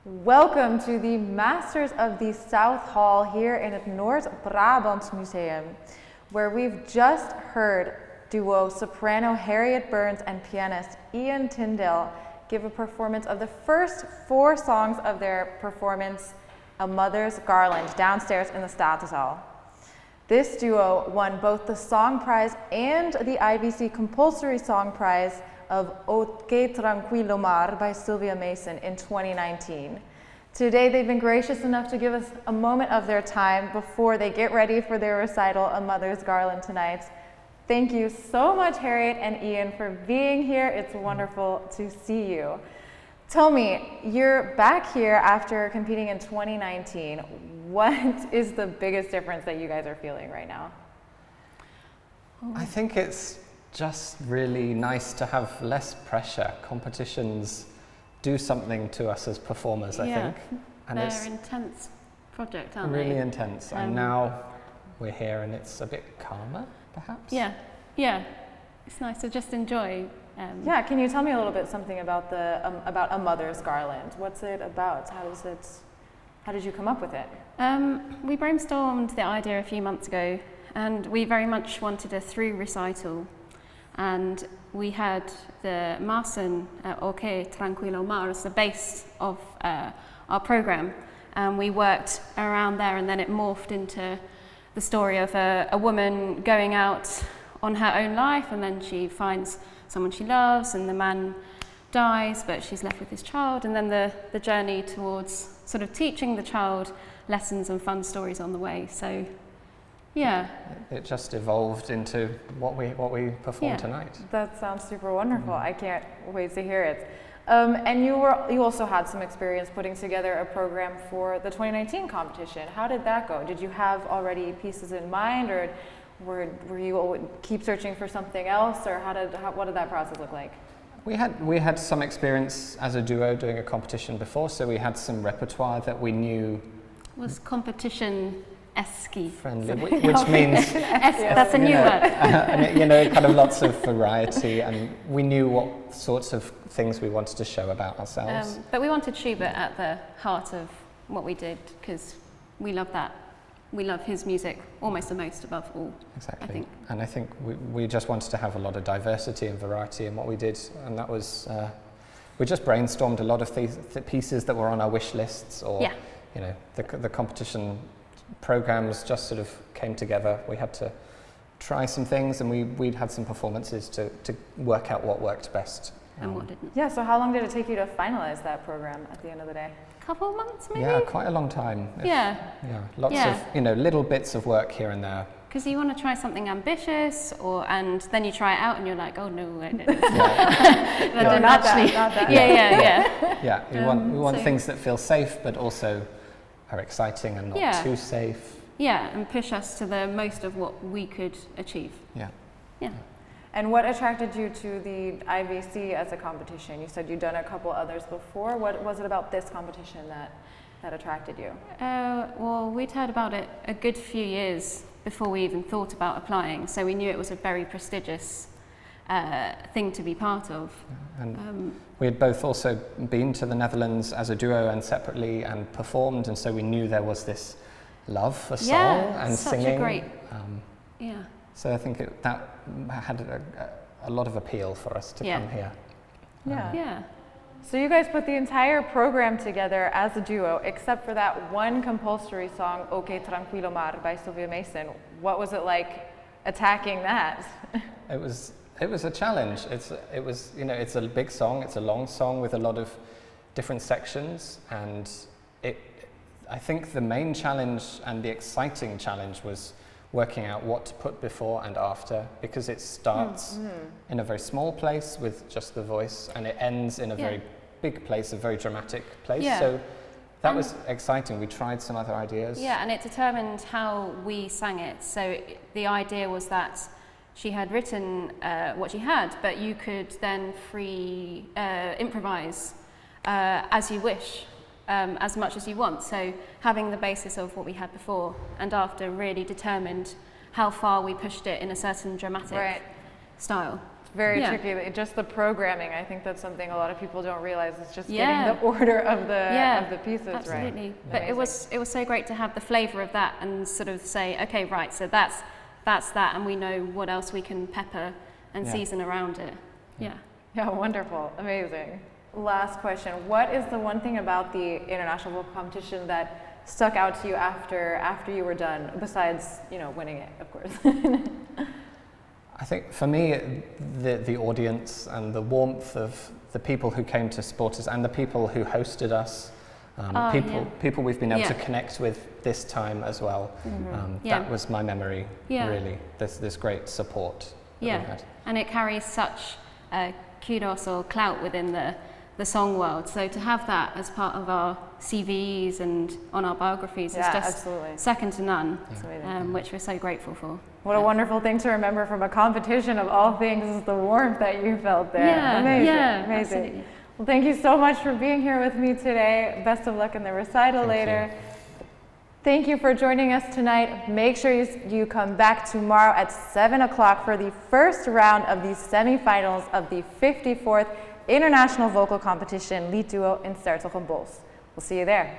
Welcome to the Masters of the South Hall here in het Noord-Brabants Museum, where we've just heard duo soprano Harriet Burns and pianist Ian Tindale give a performance of the first 4 songs of their performance, A Mother's Garland, downstairs in the Statenzaal. This duo won both the Song Prize and the IVC Compulsory Song Prize of Ok Tranquillo Mar by Sylvia Mason in 2019. Today they've been gracious enough to give us a moment of their time before they get ready for their recital, A Mother's Garland, tonight. Thank you so much, Harriet and Ian, for being here. It's wonderful to see you. Tell me, you're back here after competing in 2019. What is the biggest difference that you guys are feeling right now? I think it's just really nice to have less pressure. Competitions do something to us as performers, I think. And they're an intense project, aren't they? Really intense. And now we're here and it's a bit calmer, perhaps? Yeah. It's nice to just enjoy. Can you tell me a little bit something about about A Mother's Garland? What's it about? How did you come up with it? We brainstormed the idea a few months ago, and we very much wanted a through recital. And we had the Marsen, Ok Tranquillo Mar, as the base of our program. And we worked around there, and then it morphed into the story of a woman going out on her own life, and then she finds someone she loves, and the man dies, but she's left with his child, and then the journey towards sort of teaching the child lessons and fun stories on the way. So, yeah. It just evolved into what we performed tonight. That sounds super wonderful. I can't wait to hear it. And you also had some experience putting together a program for the 2019 competition. How did that go? Did you have already pieces in mind, or were you keep searching for something else, or what did that process look like? We had some experience as a duo doing a competition before, so we had some repertoire that we knew was competition friendly, which means that's a new word. And kind of lots of variety, and we knew what sorts of things we wanted to show about ourselves. But we wanted Schubert at the heart of what we did, because we love that. We love his music almost the most above all. Exactly. I think. And I think we just wanted to have a lot of diversity and variety in what we did, and that was we just brainstormed a lot of the pieces that were on our wish lists, or the competition programs just sort of came together. We had to try some things, and we'd had some performances to work out what worked best. And what didn't. Yeah, so how long did it take you to finalize that program at the end of the day? Couple of months, maybe? Yeah, quite a long time. Lots of little bits of work here and there. Because you want to try something ambitious, and then you try it out and you're like, oh no, I didn't. Not that. Yeah. We want things that feel safe, but also are exciting and not too safe. Yeah, and push us to the most of what we could achieve. Yeah. And what attracted you to the IVC as a competition? You said you'd done a couple others before. What was it about this competition that attracted you? Well, we'd heard about it a good few years before we even thought about applying, so we knew it was a very prestigious thing to be part of. And we had both also been to the Netherlands as a duo and separately and performed, and so we knew there was this love for song and singing. A great, So I think that had a lot of appeal for us to come here. Yeah. So you guys put the entire program together as a duo, except for that one compulsory song, Ok Tranquillo Mar by Sylvia Mason. What was it like attacking that? It was a challenge. It's a big song. It's a long song with a lot of different sections, and I think the main challenge and the exciting challenge was working out what to put before and after, because it starts in a very small place with just the voice, and it ends in a very big place, a very dramatic place. So that was exciting. We tried some other ideas. Yeah, and it determined how we sang it. So the idea was that she had written what she had, but you could then improvise as you wish. As much as you want. So having the basis of what we had before and after really determined how far we pushed it in a certain dramatic style. very Yeah. tricky. Just the programming, I think that's something a lot of people don't realize. It's just Yeah. getting the order of the pieces Absolutely. right. But it was so great to have the flavour of that and sort of say, okay, right, so that's that, and we know what else we can pepper and season around it. Yeah. Yeah, wonderful, amazing. Last question: what is the one thing about the international vocal competition that stuck out to you after you were done, besides winning it, of course? I think for me, the audience and the warmth of the people who came to support us and the people who hosted us, people we've been able to connect with this time as well. That was my memory, really, this great support that we had. And it carries such kudos or clout within the song world. So to have that as part of our CVs and on our biographies is just second to none, which we're so grateful for. What a wonderful thing to remember from a competition of all things is the warmth that you felt there. Yeah, amazing, yeah, amazing. Absolutely. Well, thank you so much for being here with me today. Best of luck in the recital later. Thank you for joining us tonight. Make sure you come back tomorrow at 7 o'clock for the first round of the semifinals of the 54th International Vocal Competition LiedDuo in s-Hertogenbosch. We'll see you there.